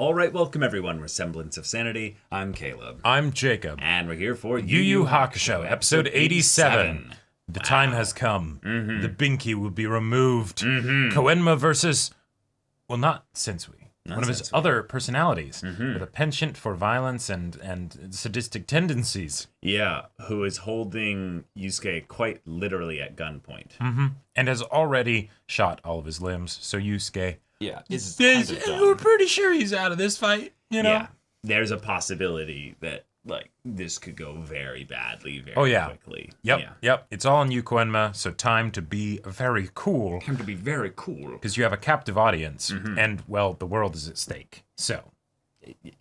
All right, welcome everyone. We're Semblance of Sanity. I'm Caleb. I'm Jacob. And we're here for Yu Yu Hakusho, episode 87. The time has come. Mm-hmm. The binky will be removed. Koenma versus, well, not Sensui. One of his other personalities with a penchant for violence and sadistic tendencies. Yeah, who is holding Yusuke quite literally at gunpoint. And has already shot all of his limbs. So Yusuke... Yeah, we're pretty sure he's out of this fight, you know? Yeah, there's a possibility that, like, this could go very badly very quickly. Yep. It's all on you, Koenma, so time to be very cool. Time to be very cool. Because you have a captive audience, and, well, the world is at stake. So,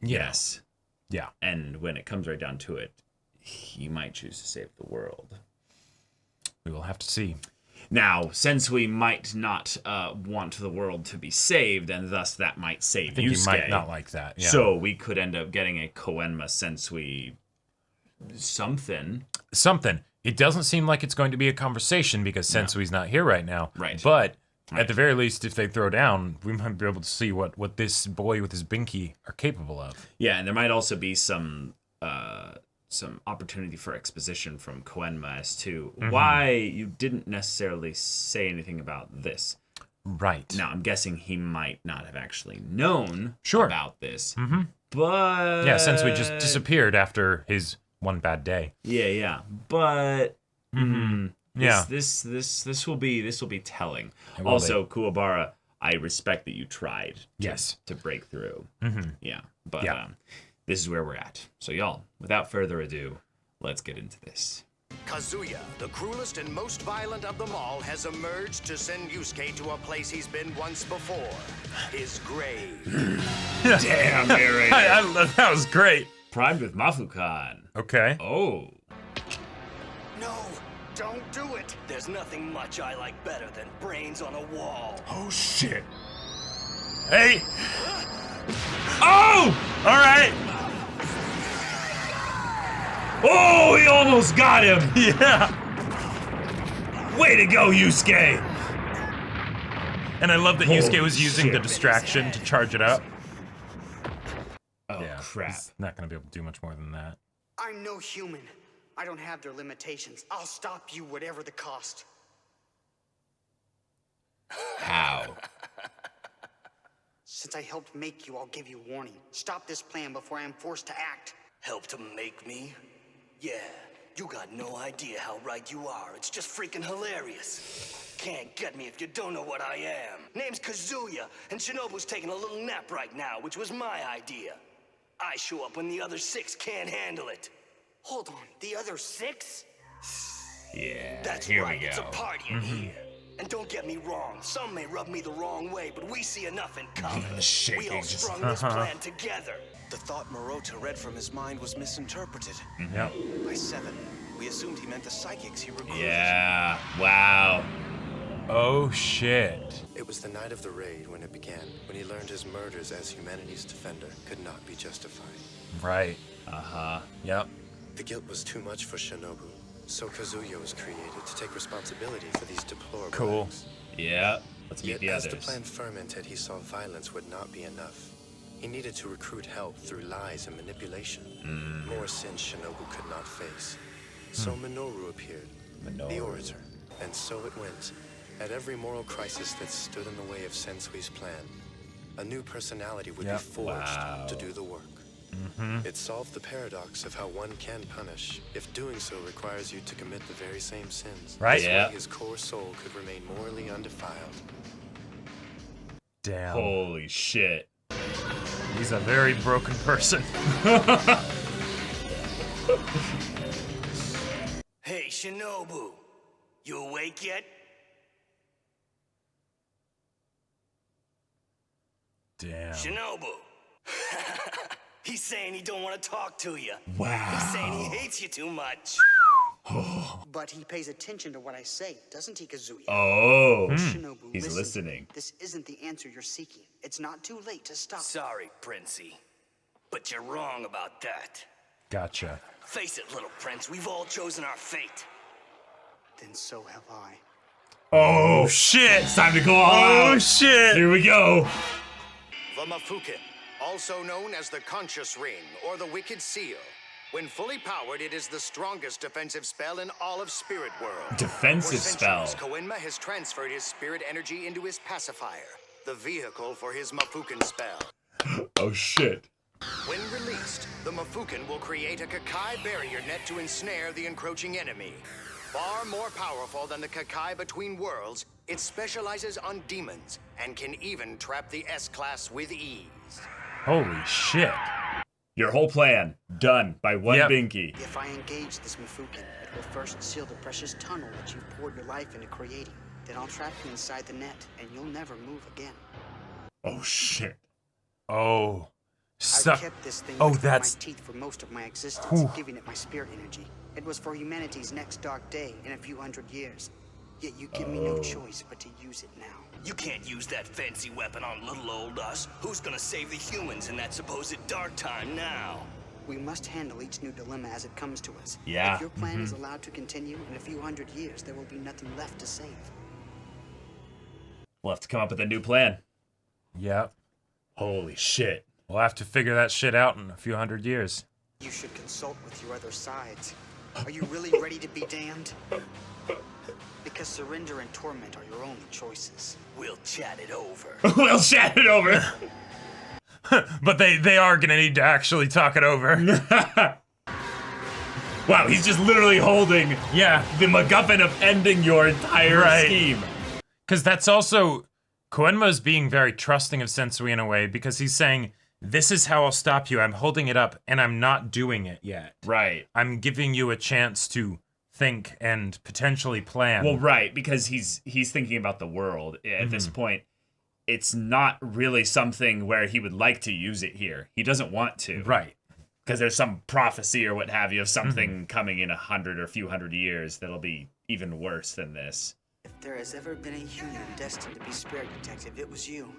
yes. Yeah. And when it comes right down to it, he might choose to save the world. We will have to see. Now, since we might not want the world to be saved, and thus that might save Yusuke. You might not like that, yeah. So we could end up getting a Koenma Sensui something. It doesn't seem like it's going to be a conversation because Sensui's not here right now. Right. But at the very least, if they throw down, we might be able to see what this boy with his binky are capable of. Yeah, and there might also be some opportunity for exposition from Koenma as to why you didn't necessarily say anything about this. Right. Now, I'm guessing he might not have actually known about this. But... yeah, Sensui just disappeared after his one bad day. Yeah. But... Yeah. This will be telling. Also, Kuwabara, I respect that you tried to break through. Yeah. But this is where we're at. So y'all, without further ado, let's get into this. Kazuya, the cruelest and most violent of them all, has emerged to send Yusuke to a place he's been once before. His grave. Damn, narrator. That was great. Primed with Mafukan. Okay. Oh. No, don't do it. There's nothing much I like better than brains on a wall. Oh, shit. Hey. Oh! All right. Oh, he almost got him! Yeah! Way to go, Yusuke! And I love that Yusuke was using the distraction to charge it up. Oh, crap. He's not gonna be able to do much more than that. I'm no human. I don't have their limitations. I'll stop you whatever the cost. How? Since I helped make you, I'll give you warning. Stop this plan before I am forced to act. Help to make me? Yeah, you got no idea how right you are. It's just freaking hilarious. Can't get me if you don't know what I am. Name's Kazuya, and Shinobu's taking a little nap right now, which was my idea. I show up when the other 6 can't handle it. Hold on, the other 6? Yeah, that's here right, we go. It's a party in here. And don't get me wrong, some may rub me the wrong way, but we see enough in common. We all sprung this plan together. The thought Murota read from his mind was misinterpreted. Yep. By 7, we assumed he meant the psychics he recruited. Yeah, wow. Oh, shit. It was the night of the raid when it began, when he learned his murders as humanity's defender could not be justified. Right. Yep. The guilt was too much for Shinobu, so Kazuya was created to take responsibility for these deplorable acts. Yeah, let's meet Yet the as others. the plan fermented, he saw violence would not be enough. He needed to recruit help through lies and manipulation. More sins Shinobu could not face. So Minoru appeared, the orator. And so it went. At every moral crisis that stood in the way of Sensui's plan, a new personality would be forged to do the work. It solved the paradox of how one can punish if doing so requires you to commit the very same sins. Right. This way his core soul could remain morally undefiled. Damn. Holy shit. He's a very broken person. Hey, Shinobu, you awake yet? Damn. Shinobu. He's saying he don't want to talk to you. Wow. He's saying he hates you too much. But he pays attention to what I say, doesn't he, Kazuya? Oh, Shinobu, he's listen. listening. This isn't the answer you're seeking. It's not too late to stop. Sorry, Princey, but you're wrong about that. Gotcha. Face it, little prince, we've all chosen our fate. Then so have I. Oh, Shit! it's time to go all out. Oh, shit! Here we go. Vamafuken, also known as the Conscious Ring or the Wicked Seal. When fully powered, it is the strongest defensive spell in all of Spirit World. Defensive spell. For centuries, Koenma has transferred his spirit energy into his pacifier, the vehicle for his Mafuken spell. Oh shit. When released, the Mafuken will create a Kakai barrier net to ensnare the encroaching enemy. Far more powerful than the Kakai Between Worlds, it specializes on demons and can even trap the S-Class with ease. Holy shit. Your whole plan, done by one binky. If I engage this Mafuken, it will first seal the precious tunnel that you've poured your life into creating. Then I'll trap you inside the net, and you'll never move again. Oh shit. Oh. I've kept this thing between my teeth for most of my existence, giving it my spirit energy. It was for humanity's next dark day in a few hundred years. Yet you give me no choice but to use it now. You can't use that fancy weapon on little old us. Who's gonna save the humans in that supposed dark time now? We must handle each new dilemma as it comes to us. Yeah. If your plan is allowed to continue, in a few hundred years, there will be nothing left to save. We'll have to come up with a new plan. Yep. Holy shit. We'll have to figure that shit out in a few hundred years. You should consult with your other sides. Are you really ready to be damned? Because surrender and torment are your only choices. We'll chat it over. We'll chat it over. But they are gonna need to actually talk it over. Wow, he's just literally holding the MacGuffin of ending your entire scheme. Because that's also... Koenma's being very trusting of Sensui in a way, because he's saying, this is how I'll stop you. I'm holding it up, and I'm not doing it yet. Right. I'm giving you a chance to think and potentially plan. Well, right, because he's thinking about the world. At this point, it's not really something where he would like to use it here. He doesn't want to. Right. Because there's some prophecy or what have you of something coming in 100 or a few hundred years that'll be even worse than this. If there has ever been a human destined to be spirit detective, it was you.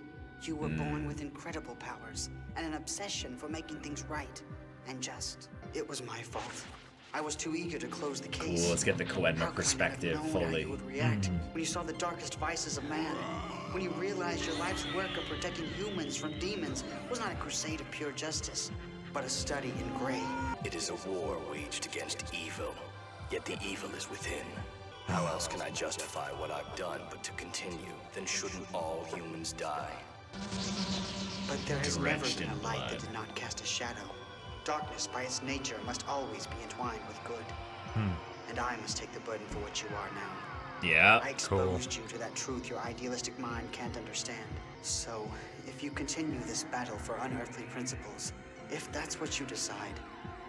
You were born with incredible powers and an obsession for making things right and just. It was my fault. I was too eager to close the case. Cool, let's get the Koenma perspective fully. How you would react when you saw the darkest vices of man, when you realized your life's work of protecting humans from demons was not a crusade of pure justice, but a study in gray. It is a war waged against evil, yet the evil is within. How else can I justify what I've done but to continue? Then shouldn't all humans die? But there has never Drenched been in a light blood. that did not cast a shadow. Darkness, by its nature, must always be entwined with good. And I must take the burden for what you are now. Yeah. I exposed you to that truth your idealistic mind can't understand. So, if you continue this battle for unearthly principles, if that's what you decide,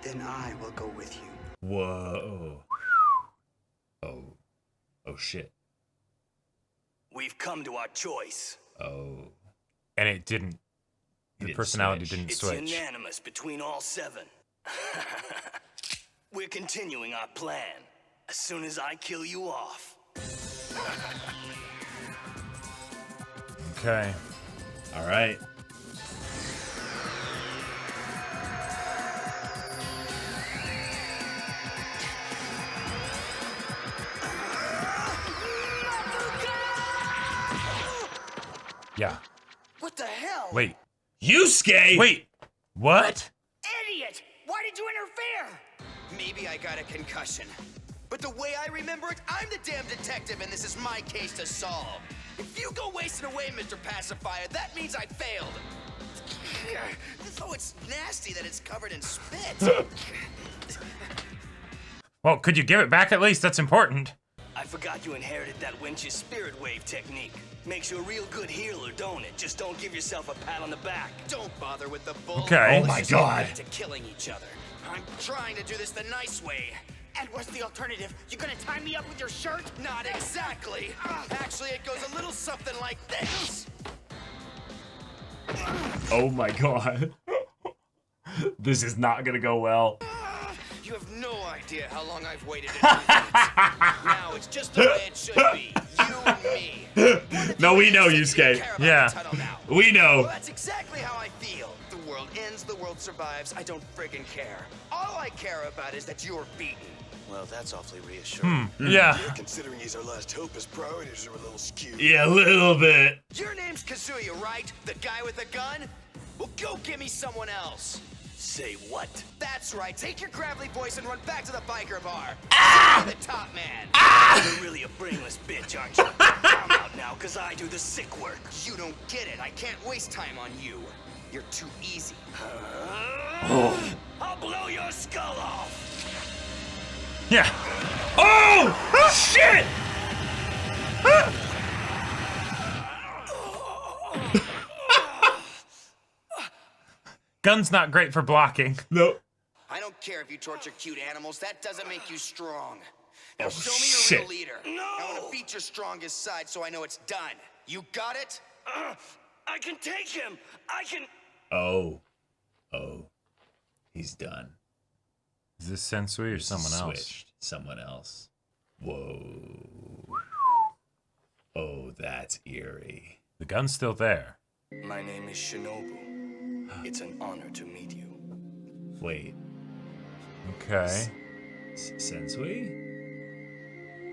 then I will go with you. Whoa. Oh shit. We've come to our choice. Oh. And it didn't. The personality didn't It's switch. unanimous between all 7. We're continuing our plan. As soon as I kill you off. Okay. All right. Yeah. What the hell? Wait. Yusuke! Wait. What? Idiot! Why did you interfere? Maybe I got a concussion. But the way I remember it, I'm the damn detective and this is my case to solve. If you go wasting away, Mr. Pacifier, that means I failed. Oh, it's nasty that it's covered in spit. Well, could you give it back at least? That's important. I forgot you inherited that winch's spirit wave technique. Makes you a real good healer, don't it? Just don't give yourself a pat on the back. Don't bother with the bull. Okay. Oh my God. To killing each other. I'm trying to do this the nice way. And what's the alternative? You gonna tie me up with your shirt? Not exactly. Actually, it goes a little something like this. Oh my God. This is not gonna go well. You have no idea how long I've waited to do this. Now it's just the way it should be. You and me. No, we know, Yusuke. Yeah. We know. Well, that's exactly how I feel. The world ends, the world survives. I don't friggin' care. All I care about is that you're beaten. Well, that's awfully reassuring. Yeah. Considering he's our last hope, his priorities are a little skewed. Yeah, a little bit. Your name's Kazuya, right? The guy with the gun? Well, go get me someone else. Say what? That's right. Take your gravelly voice and run back to the biker bar. Ah! The top man. You're really a brainless bitch, aren't you? I'm out now, because I do the sick work. You don't get it. I can't waste time on you. You're too easy. I'll blow your skull off. Yeah. Oh! Shit! Gun's not great for blocking. Nope. I don't care if you torture cute animals. That doesn't make you strong. Now show me your shit. real leader. No. I want to beat your strongest side so I know it's done. You got it? I can take him. I can... Oh. He's done. Is this Sensui or someone else? Switched. Someone else. Whoa. Oh, that's eerie. The gun's still there. My name is Shinobu. It's an honor to meet you. Wait. Okay. Sensui?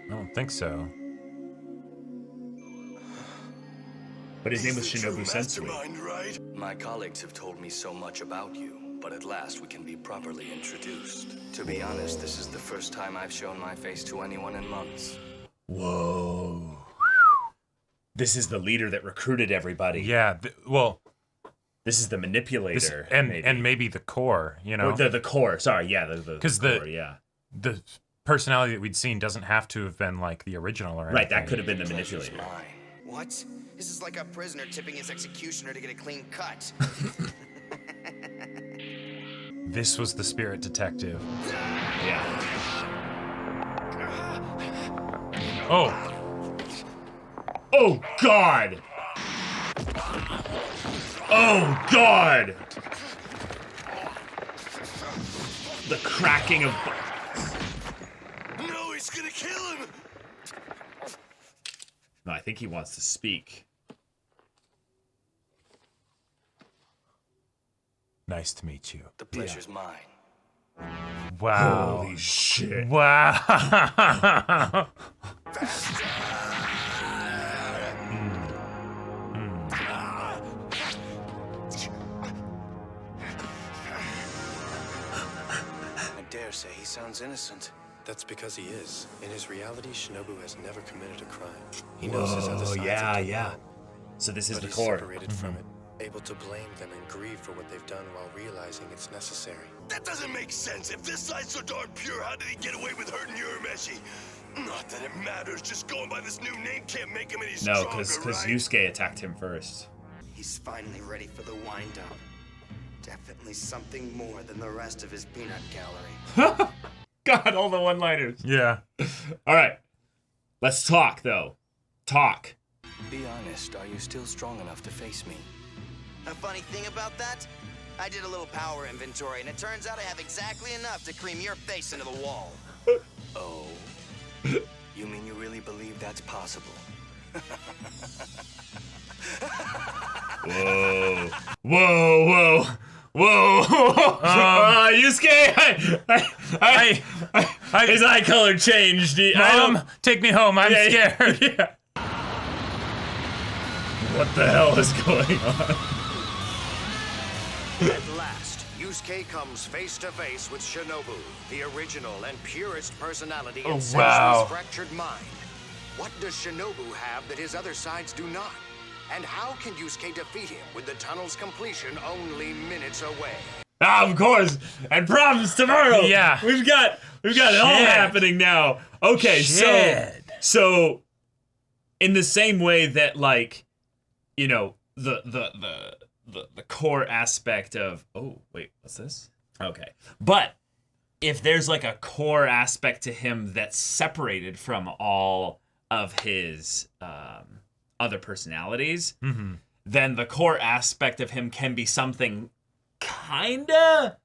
I don't think so. But his name was He's the true Shinobu Sensui. mastermind, right? My colleagues have told me so much about you, but at last we can be properly introduced. To be honest, this is the first time I've shown my face to anyone in months. Whoa. This is the leader that recruited everybody. Yeah, well... This is the manipulator. And maybe the core, you know? Or the core, sorry, yeah. Because the core, yeah. The personality that we'd seen doesn't have to have been, like, the original or anything. Right, that could have been the manipulator. Mine. What? This is like a prisoner tipping his executioner to get a clean cut. This was the spirit detective. Yeah. Oh! Oh, God! Oh, God! The cracking of... No, he's gonna kill him! No, I think he wants to speak. Nice to meet you. The pleasure's mine. Wow. Holy shit. Wow. I dare say he sounds innocent. That's because he is. In his reality, Shinobu has never committed a crime. He knows his other sides yeah. So this is but the he's core. separated from it, able to blame them and grieve for what they've done while realizing it's necessary. That doesn't make sense. If this side's so darn pure, how did he get away with hurting Urameshi? Not that it matters. Just going by this new name can't make him any No, stronger, because right? Yusuke attacked him first. He's finally ready for the wind-up. Definitely something more than the rest of his peanut gallery. God, all the one-liners. Yeah. All right. Let's talk, though. Talk. Be honest, are you still strong enough to face me? A funny thing about that? I did a little power inventory, and it turns out I have exactly enough to cream your face into the wall. Oh? You mean you really believe that's possible? Whoa. Whoa. Yusuke, his eye color changed. Mom, take me home. I'm scared. Yeah. What the hell is going on? At last, Yusuke comes face to face with Shinobu, the original and purest personality in Sensui's fractured mind. What does Shinobu have that his other sides do not? And how can Yusuke defeat him with the tunnel's completion only minutes away? Ah, of course. And problems tomorrow. Yeah. We've got it all happening now. Okay, so in the same way that, like, you know, the core aspect of, oh wait, what's this? Okay, but if there's like a core aspect to him that's separated from all of his other personalities, then the core aspect of him can be something kinda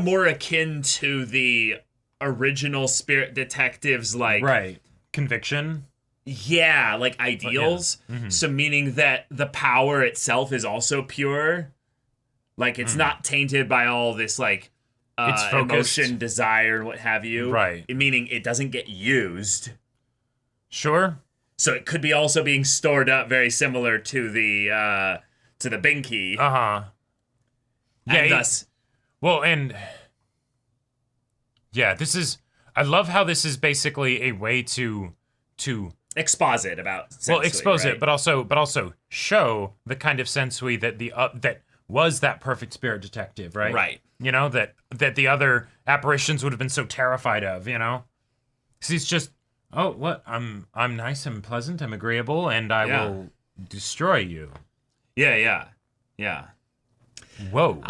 more akin to the original Spirit Detectives, like, Right. Conviction. yeah, like ideals. So meaning that the power itself is also pure. Like, it's not tainted by all this, like, It's focused. emotion, desire, and what have you. Right. Meaning it doesn't get used. Sure. So it could be also being stored up very similar to the Binky. Uh-huh. Yeah, And thus... this is... I love how this is basically a way to exposit about Sensui, well, expose right? it, but also show the kind of Sensui that that was that perfect spirit detective, right? Right. You know, that the other apparitions would have been so terrified of, you know? Because he's just, oh, what? I'm nice and pleasant, I'm agreeable, and I will destroy you. Yeah. Whoa.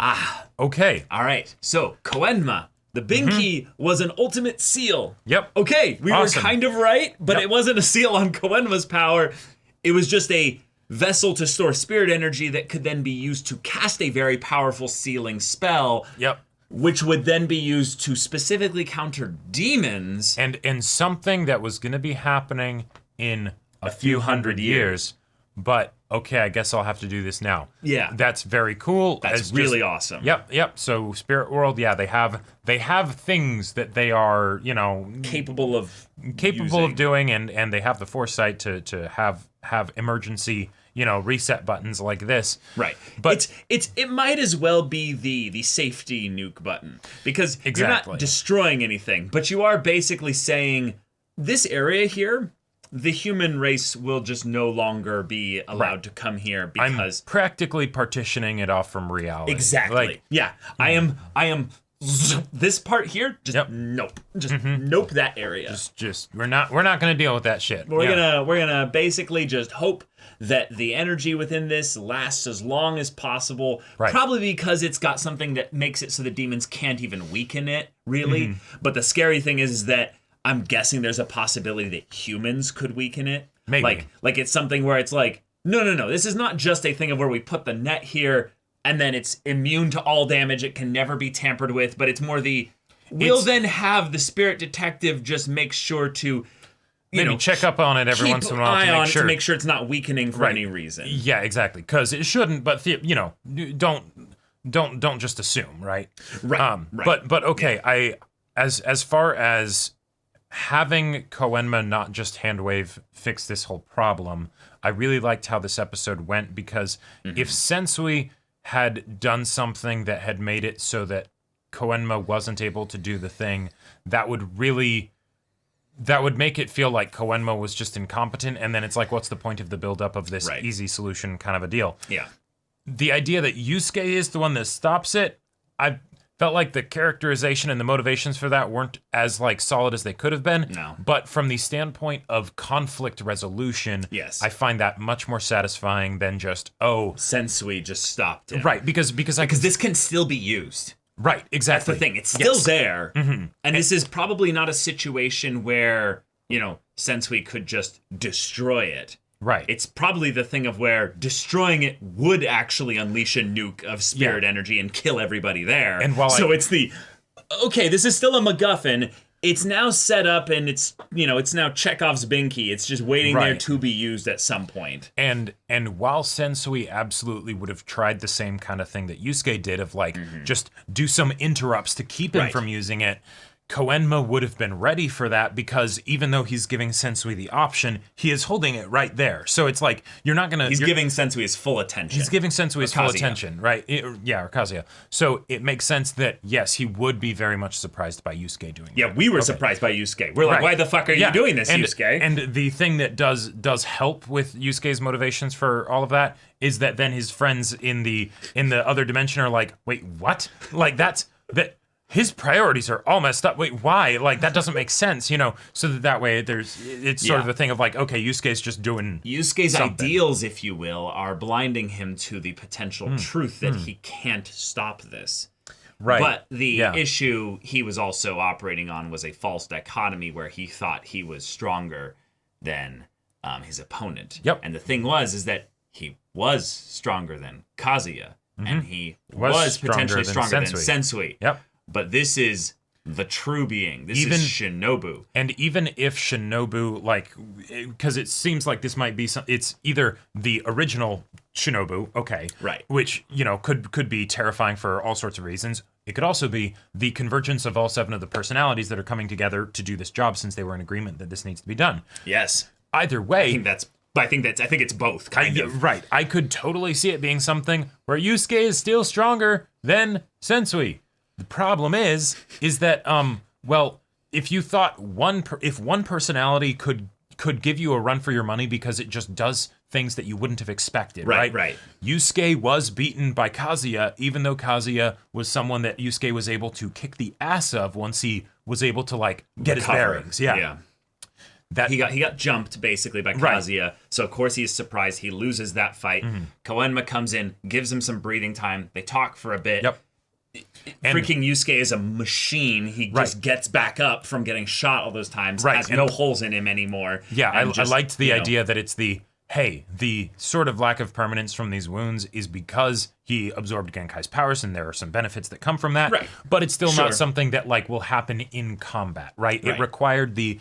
Okay. All right. So, Koenma, the Binky, was an ultimate seal. Yep. Okay, we Awesome. were kind of right, but it wasn't a seal on Koenma's power. It was just a vessel to store spirit energy that could then be used to cast a very powerful sealing spell. Yep. Which would then be used to specifically counter demons. And something that was going to be happening in a few hundred years. But, okay, I guess I'll have to do this now. Yeah. That's very cool. That's really awesome. Yep. So Spirit World, they have things that they are, you know, capable of doing, and they have the foresight to have emergency, you know, reset buttons like this. Right. But it might as well be the safety nuke button, because you're Exactly. not destroying anything, but you are basically saying this area here, the human race will just no longer be allowed to come here because I'm practically partitioning it off from reality. Exactly. Like, yeah. I am this part here, just nope. Just nope that area. Just we're not going to deal with that shit. We're gonna basically just hope that the energy within this lasts as long as possible. Right. Probably because it's got something that makes it so the demons can't even weaken it, really. But the scary thing is that I'm guessing there's a possibility that humans could weaken it. Maybe. Like it's something where it's like, no. This is not just a thing of where we put the net here and then it's immune to all damage. It can never be tampered with. But it's more we'll then have the spirit detective just make sure to maybe check up on it every once in a while to make sure it's not weakening for any reason. Yeah, exactly. Because it shouldn't. But you know, don't just assume, right? Right. Right. But okay. As far as having Koenma not just handwave fix this whole problem, I really liked how this episode went, because if Sensui had done something that had made it so that Koenma wasn't able to do the thing, that would make it feel like Koenma was just incompetent, and then it's like, what's the point of the buildup of this easy solution kind of a deal? Yeah. The idea that Yusuke is the one that stops it, I felt like the characterization and the motivations for that weren't as like solid as they could have been. No. But from the standpoint of conflict resolution, yes, I find that much more satisfying than just, Sensui just stopped it. Right, because this can still be used. Right, exactly. That's the thing. It's still there. And this is probably not a situation where, you know, Sensui could just destroy it. Right. It's probably the thing of where destroying it would actually unleash a nuke of spirit energy and kill everybody there. And while it's this is still a MacGuffin. It's now set up and it's now Chekhov's Binky. It's just waiting there to be used at some point. And while Sensui absolutely would have tried the same kind of thing that Yusuke did of like just do some interrupts to keep him from using it, Koenma would have been ready for that, because even though he's giving Sensui the option, he is holding it right there. So it's like, you're not going to... He's giving Sensui his full attention. He's giving Sensui his full attention, right? Or Kazuya. So it makes sense that, yes, he would be very much surprised by Yusuke doing it. Yeah, we were surprised by Yusuke. We're like, why the fuck are you doing this, Yusuke? And the thing that does help with Yusuke's motivations for all of that is that then his friends in the other dimension are like, wait, what? Like, that his priorities are all messed up. Wait, why? Like, that doesn't make sense, you know? So that way it's sort of the thing of like, okay, Yusuke's just doing Yusuke's something. Ideals, if you will, are blinding him to the potential truth that he can't stop this. Right. But the issue he was also operating on was a false dichotomy where he thought he was stronger than his opponent. Yep. And the thing is that he was stronger than Kazuya, and he was potentially stronger than Sensui. Yep. But this is the true being. This is Shinobu. And even if Shinobu, like, because it seems like this might be it's either the original Shinobu, okay, right, which, you know, could be terrifying for all sorts of reasons. It could also be the convergence of all 7 of the personalities that are coming together to do this job, since they were in agreement that this needs to be done. Yes. either way, I think it's both kind of. Right. I could totally see it being something where Yusuke is still stronger than Sensui. The problem is that well, if you thought if one personality could give you a run for your money because it just does things that you wouldn't have expected, right? Right. Yusuke was beaten by Kazuya, even though Kazuya was someone that Yusuke was able to kick the ass of once he was able to like get his bearings. Yeah. That he got jumped basically by Kazuya, right. So of course he's surprised. He loses that fight. Koenma comes in, gives him some breathing time. They talk for a bit. Yep. Freaking Yusuke is a machine. He just gets back up from getting shot all those times. Has no holes in him anymore. Yeah, I liked the idea that it's the sort of lack of permanence from these wounds is because he absorbed Genkai's powers, and there are some benefits that come from that. Right. But it's still not something that like will happen in combat, right? It required the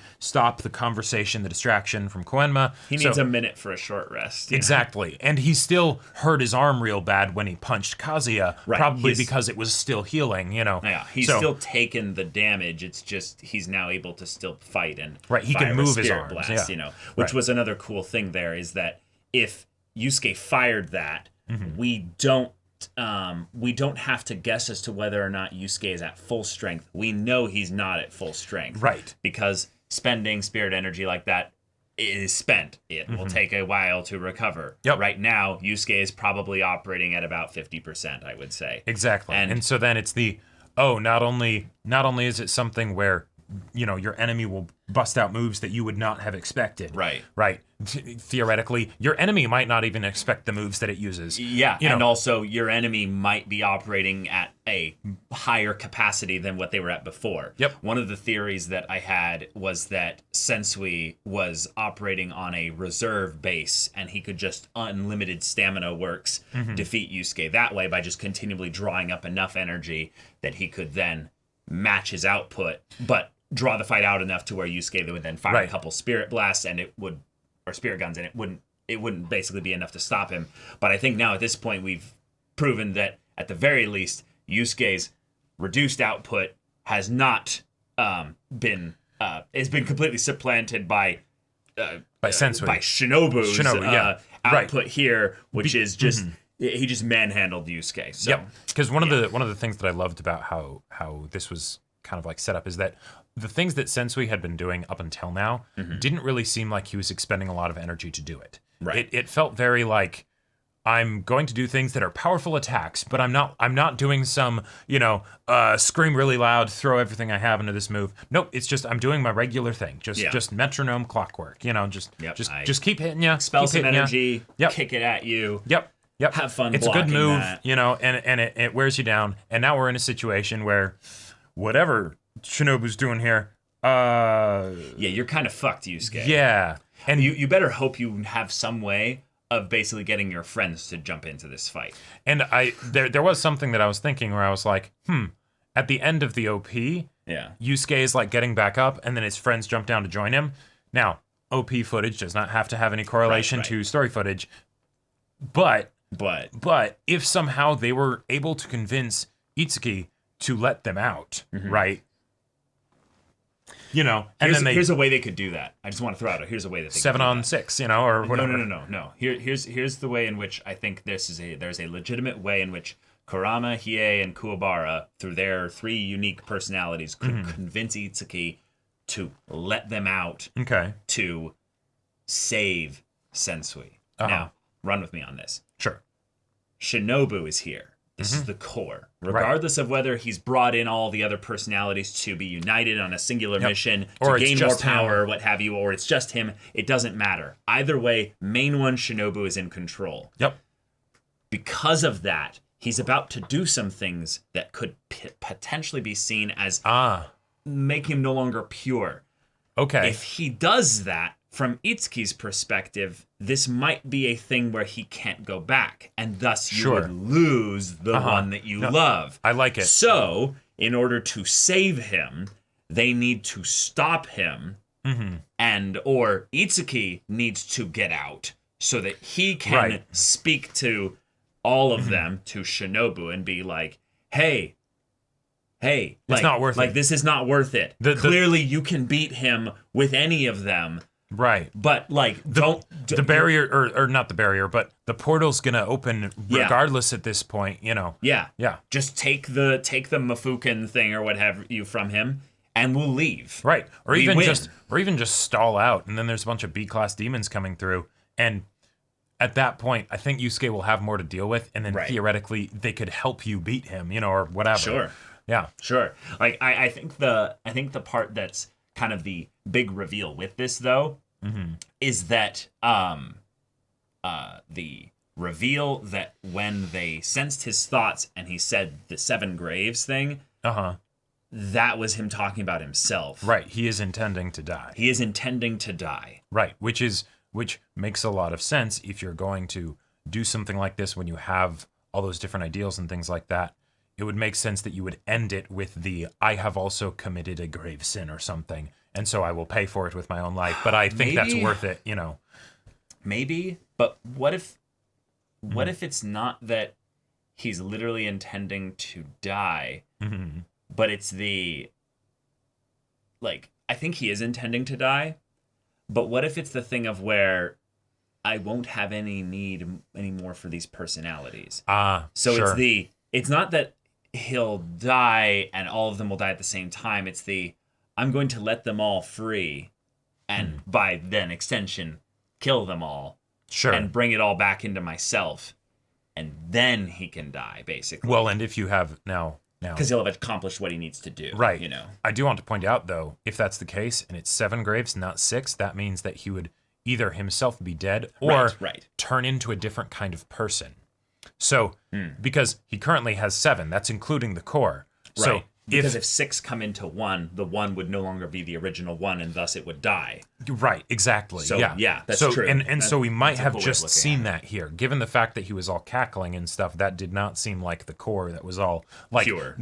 conversation, the distraction from Koenma. He needs a minute for a short rest. Exactly. And he still hurt his arm real bad when he punched Kazuya, probably because it was still healing, Yeah, he's still taken the damage. It's just he's now able to still fight and he can move his arms, blast, which was another cool thing there is that if Yusuke fired that, we don't have to guess as to whether or not Yusuke is at full strength. We know he's not at full strength. Right. Because spending spirit energy like that is spent. It will take a while to recover. Yep. Right now, Yusuke is probably operating at about 50%, I would say. Exactly. And so then it's not only is it something where your enemy will bust out moves that you would not have expected. Right. Theoretically, your enemy might not even expect the moves that it uses. Yeah, and also your enemy might be operating at a higher capacity than what they were at before. Yep. One of the theories that I had was that Sensui was operating on a reserve base, and he could just unlimited stamina works defeat Yusuke that way by just continually drawing up enough energy that he could then match his output, but draw the fight out enough to where Yusuke would then fire a couple spirit blasts or spirit guns, and it wouldn't basically be enough to stop him. But I think now at this point we've proven that at the very least Yusuke's reduced output has not been completely supplanted by Sensui, by Shinobu's output here, which is just he just manhandled Yusuke. So. Yep. Because one of the things that I loved about how this was kind of like set up is that the things that Sensui had been doing up until now didn't really seem like he was expending a lot of energy to do it. Right. It felt very like I'm going to do things that are powerful attacks, but I'm not doing some, scream really loud, throw everything I have into this move. Nope, it's just I'm doing my regular thing. Just metronome clockwork, just keep hitting you. Expel some energy, kick it at you. Yep. Have fun. It's a good move, that. and it wears you down. And now we're in a situation where whatever Shinobu's doing here, you're kind of fucked, Yusuke. Yeah. And you better hope you have some way of basically getting your friends to jump into this fight. And there was something that I was thinking where I was like, at the end of the OP, Yusuke is like getting back up, and then his friends jump down to join him. Now, OP footage does not have to have any correlation to story footage, but if somehow they were able to convince Itsuki to let them out, right? And here's a way they could do that. I just want to throw out here's a way that they 7 on 6, or whatever. No. Here's the way in which I think there's a legitimate way in which Kurama, Hiei, and Kuwabara, through their 3 unique personalities, could convince Itsuki to let them out to save Sensui. Now, run with me on this. Sure. Shinobu is here. This is the core. Regardless of whether he's brought in all the other personalities to be united on a singular mission, to gain more power, or what have you, or it's just him, it doesn't matter. Either way, main one, Shinobu, is in control. Yep. Because of that, he's about to do some things that could potentially be seen as make him no longer pure. Okay. If he does that, from Itsuki's perspective, this might be a thing where he can't go back, and thus you would lose the one that you love. I like it. So, in order to save him, they need to stop him, or Itsuki needs to get out so that he can speak to all of them, to Shinobu, and be like, hey, it's not worth it. Like, this is not worth it. Clearly, you can beat him with any of them. Right. But like, the barrier, or not the barrier, but the portal's gonna open regardless at this point. You know. Yeah. Yeah. Just take the Mafuken thing or what have you from him, and we'll leave. Right. Or We even win. just stall out, and then there's a bunch of B-class demons coming through, and at that point, I think Yusuke will have more to deal with, and then theoretically they could help you beat him, you know, or whatever. Sure. Yeah. Sure. Like I think the part that's kind of the big reveal with this though is that the reveal that when they sensed his thoughts and he said the 7 graves thing, that was him talking about himself. Right. He is intending to die. He is intending to die. Right. Which makes a lot of sense if you're going to do something like this when you have all those different ideals and things like that. It would make sense that you would end it with the I have also committed a grave sin or something, and so I will pay for it with my own life. But I think that's worth it, you know. Maybe, but what if it's not that he's literally intending to die, but it's the like I think he is intending to die. But what if it's the thing of where I won't have any need anymore for these personalities? So sure. It's not that he'll die and all of them will die at the same time. It's I'm going to let them all free and by then extension, kill them all. Sure. And bring it all back into myself. And then he can die, basically. Well, and if you have now. Because he'll have accomplished what he needs to do. Right. You know. I do want to point out, though, if that's the case and it's 7 graves, not 6, that means that he would either himself be dead or turn into a different kind of person. So, because he currently has 7, that's including the core. So right. Because if 6 come into 1, the 1 would no longer be the original 1, and thus it would die. Right, exactly. So, yeah, that's true. And that, so we might have cool just seen that here. Given the fact that he was all cackling and stuff, that did not seem like the core that was all like pure.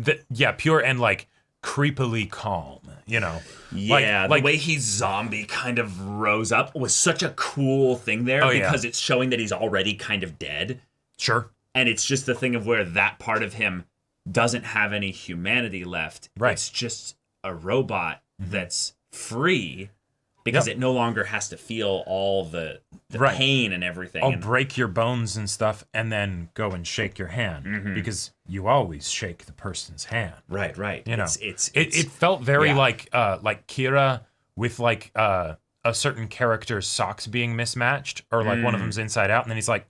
Pure and like creepily calm, you know. Yeah, the way he zombie kind of rose up was such a cool thing there because it's showing that he's already kind of dead. Sure. And it's just the thing of where that part of him doesn't have any humanity left. Right. It's just a robot that's free because it no longer has to feel all the pain and everything. I'll break your bones and stuff and then go and shake your hand because you always shake the person's hand. Right. You know, it felt very like Kira with like a certain character's socks being mismatched or like one of them's inside out and then he's like,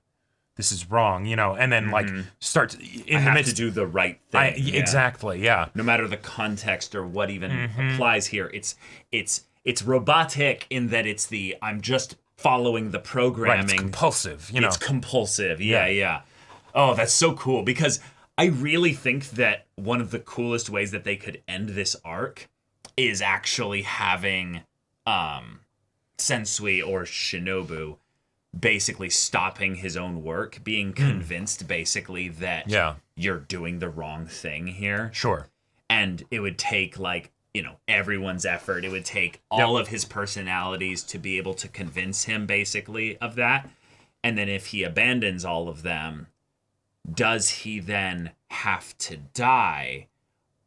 this is wrong, you know, and then like starts in the midst to do the right thing. Exactly, yeah. No matter the context or what even applies here, it's robotic in that it's I'm just following the programming. Right, it's compulsive, you know. It's compulsive, yeah. Oh, that's so cool because I really think that one of the coolest ways that they could end this arc is actually having Sensui or Shinobu basically stopping his own work, being convinced basically that you're doing the wrong thing here. Sure. And it would take everyone's effort. It would take all of his personalities to be able to convince him basically of that. And then if he abandons all of them, does he then have to die?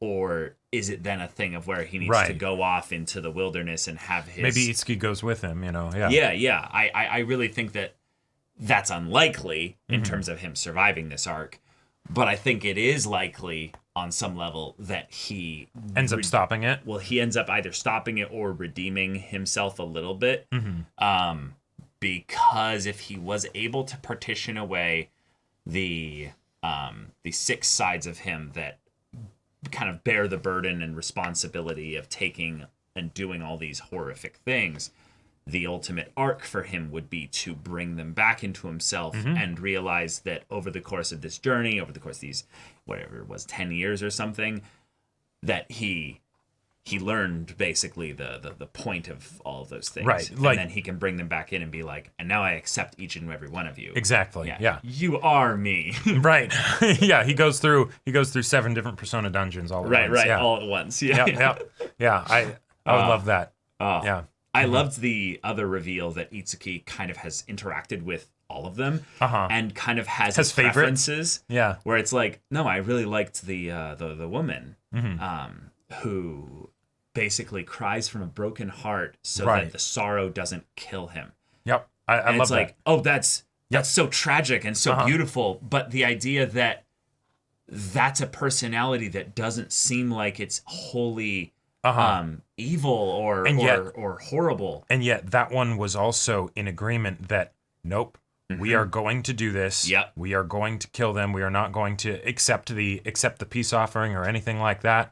Or is it then a thing of where he needs to go off into the wilderness and have his... Maybe Itsuki goes with him, you know? Yeah. I really think that that's unlikely in terms of him surviving this arc. But I think it is likely on some level that he... ends up stopping it? Well, he ends up either stopping it or redeeming himself a little bit. Because if he was able to partition away the 6 sides of him that kind of bear the burden and responsibility of taking and doing all these horrific things, the ultimate arc for him would be to bring them back into himself and realize that over the course of this journey, over the course of these, whatever it was, 10 years or something, that he learned basically the point of all of those things. Right. And then he can bring them back in and be like, and now I accept each and every one of you. Exactly. Yeah. You are me. Right. Yeah. He goes through 7 different Persona dungeons all at once. Right. Yeah. All at once. Yeah. I would love that. Yeah. I loved the other reveal that Itsuki kind of has interacted with all of them and kind of has his preferences. Yeah. Where it's like, no, I really liked the woman who basically cries from a broken heart so Right. that the sorrow doesn't kill him. Yep. I And love it's like, that. oh, that's so tragic and so beautiful. But the idea that that's a personality that doesn't seem like it's wholly evil or horrible. And yet that one was also in agreement that, nope, we are going to do this. Yep. We are going to kill them. We are not going to accept the peace offering or anything like that.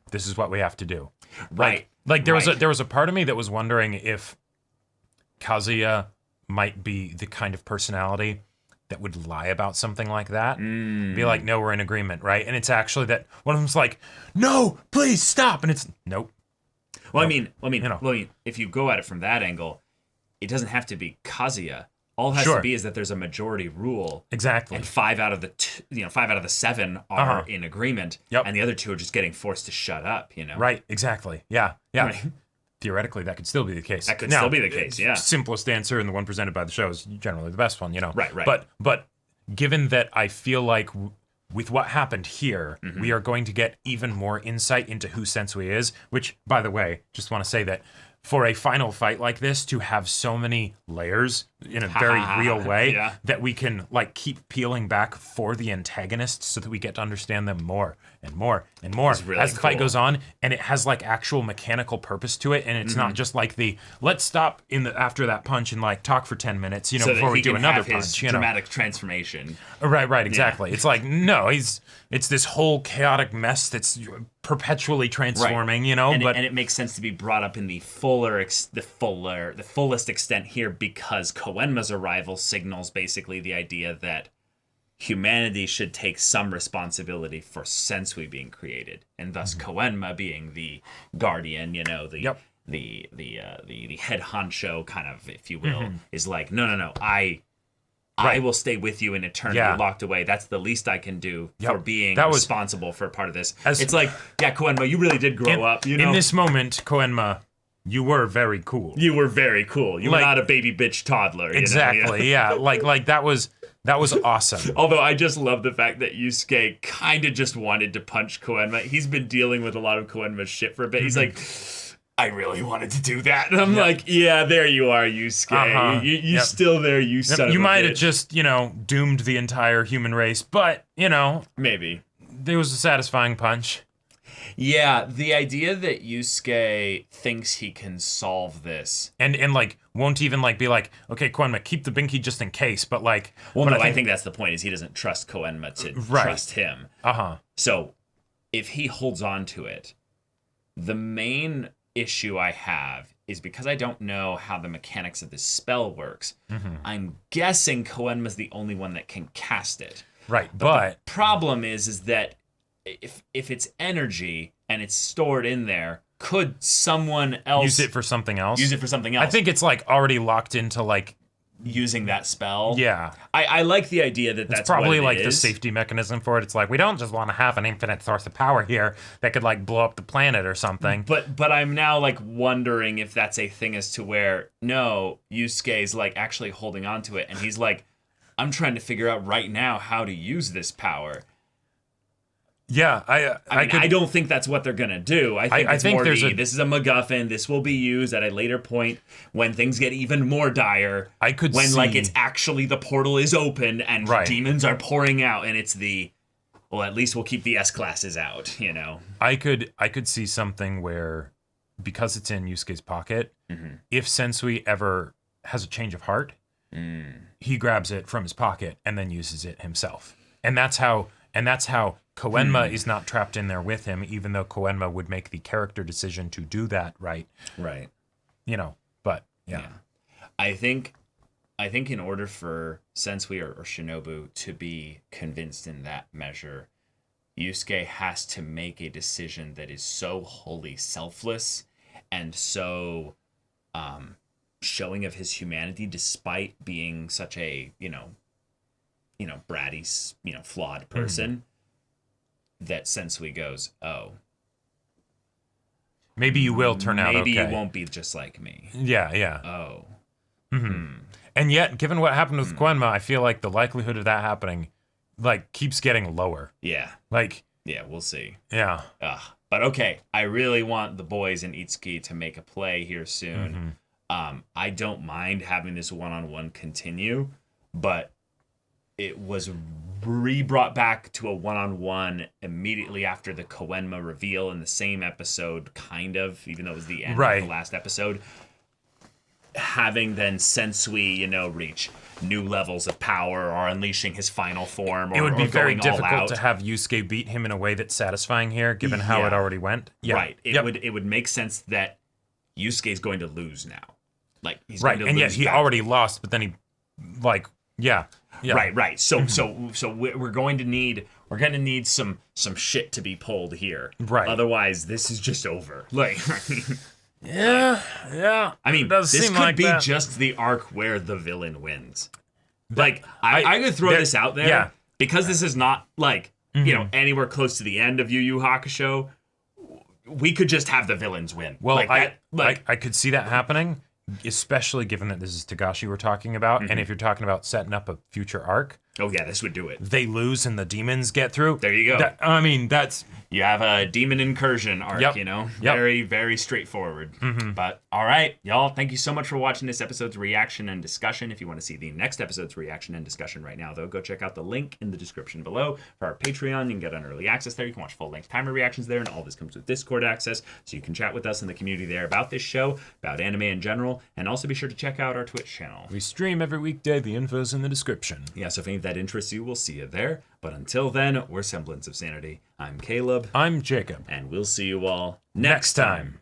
This is what we have to do. Right. Like there was a part of me that was wondering if Kazuya might be the kind of personality that would lie about something like that. Be like, no, we're in agreement, right? And it's actually that one of them's like, no, please stop. And it's nope. Well, I mean, you know. if you go at it from that angle, it doesn't have to be Kazuya. All it has Sure. to be is that there's a majority rule. Exactly. And 5 out of the 7 are in agreement. Yep. And the other 2 are just getting forced to shut up, you know? Right, exactly. Yeah. Right. Theoretically, that could still be the case. That could still be the case, yeah. Simplest answer and the one presented by the show is generally the best one, you know. Right. But given that I feel like with what happened here, we are going to get even more insight into who Sensui is, which, by the way, just want to say that for a final fight like this to have so many layers in a very real way that we can like keep peeling back for the antagonists so that we get to understand them more and more and more really as the fight cool. goes on, and it has like actual mechanical purpose to it, and it's not just like the let's stop after that punch and like talk for 10 minutes, you know, So before that we he do can another have his punch, you know. dramatic transformation. Right, exactly. It's like, no, it's this whole chaotic mess that's perpetually transforming, you know. And but it makes sense to be brought up in the fullest extent here because Koenma's arrival signals basically the idea that humanity should take some responsibility for Sensui being created, and thus Koenma being the guardian, you know, the head honcho kind of, if you will, is like, no, I will stay with you in eternity, locked away. That's the least I can do for being responsible for a part of this. It's like, Koenma, you really did grow up, you know? In this moment, Koenma, you were very cool. You were very cool. You were not a baby bitch toddler. Exactly, you know? Like that was awesome. Although I just love the fact that Yusuke kind of just wanted to punch Koenma. He's been dealing with a lot of Koenma's shit for a bit. He's like, I really wanted to do that. And I'm like, yeah, there you are, Yusuke. You're still there, you son of a You might bitch. have just, you know, doomed the entire human race, but, you know. Maybe. There was a satisfying punch. Yeah, the idea that Yusuke thinks he can solve this. And like, won't even, like, be like, okay, Koenma, keep the binky just in case, but, like... Well, no, I think that's the point, is he doesn't trust Koenma to trust him. So, if he holds on to it, the main issue I have is because I don't know how the mechanics of this spell works, I'm guessing Koenma's the only one that can cast it. Right, but... The problem is that if it's energy and it's stored in there, could someone else use it for something else? Use it for something else. I think it's like already locked into like using that spell. Yeah. I like the idea that that's probably what it like the safety mechanism for it. It's like, we don't just want to have an infinite source of power here that could like blow up the planet or something. But I'm now like wondering if that's a thing as to where, no, Yusuke's like actually holding on to it and he's like, I'm trying to figure out right now how to use this power. Yeah, I don't think that's what they're gonna do. I think this is a MacGuffin. This will be used at a later point when things get even more dire. Like it's actually the portal is open and demons are pouring out, and it's at least we'll keep the S classes out. You know, I could see something where, because it's in Yusuke's pocket, if Sensui ever has a change of heart, he grabs it from his pocket and then uses it himself, and that's how Koenma is not trapped in there with him, even though Koenma would make the character decision to do that, right? Right. You know, but yeah. I think in order for Sensui or Shinobu to be convinced in that measure, Yusuke has to make a decision that is so wholly selfless and so showing of his humanity, despite being such a bratty, flawed person. That Sensui goes, oh, maybe you will turn out okay. Maybe you won't be just like me. Yeah. Oh. And yet, given what happened with Koenma, I feel like the likelihood of that happening, like, keeps getting lower. Yeah. Like. Yeah, we'll see. Yeah. But okay, I really want the boys in Itsuki to make a play here soon. I don't mind having this one-on-one continue, but it was brought back to a one-on-one immediately after the Koenma reveal in the same episode, kind of, even though it was the end of the last episode. Having then Sensui, reach new levels of power or unleashing his final form, it would be very going all difficult out. to have Yusuke beat him in a way that's satisfying here, given how it already went. Yeah. Right. It would make sense that Yusuke's going to lose now. Like he's going to lose. And yet he already lost, but then he, yeah. Right. So we're going to need some shit to be pulled here. Right. Otherwise, this is just over. Like. Yeah. I mean, this could be just the arc where the villain wins. Like, I could throw this out there because this is not anywhere close to the end of Yu Yu Hakusho. We could just have the villains win. Well, I could see that happening, especially given that this is Togashi we're talking about, and if you're talking about setting up a future arc. Oh yeah, this would do it. They lose and the demons get through. There you go. That's... You have a demon incursion arc, Very, very straightforward. But all right, y'all, thank you so much for watching this episode's reaction and discussion. If you want to see the next episode's reaction and discussion right now, though, go check out the link in the description below for our Patreon. You can get an early access there. You can watch full-length timer reactions there, and all this comes with Discord access, so you can chat with us in the community there about this show, about anime in general, and also be sure to check out our Twitch channel. We stream every weekday. The info's in the description. Yeah, so if any of that interests you, we'll see you there. But until then, we're Semblance of Sanity. I'm Caleb. I'm Jacob. And we'll see you all next time.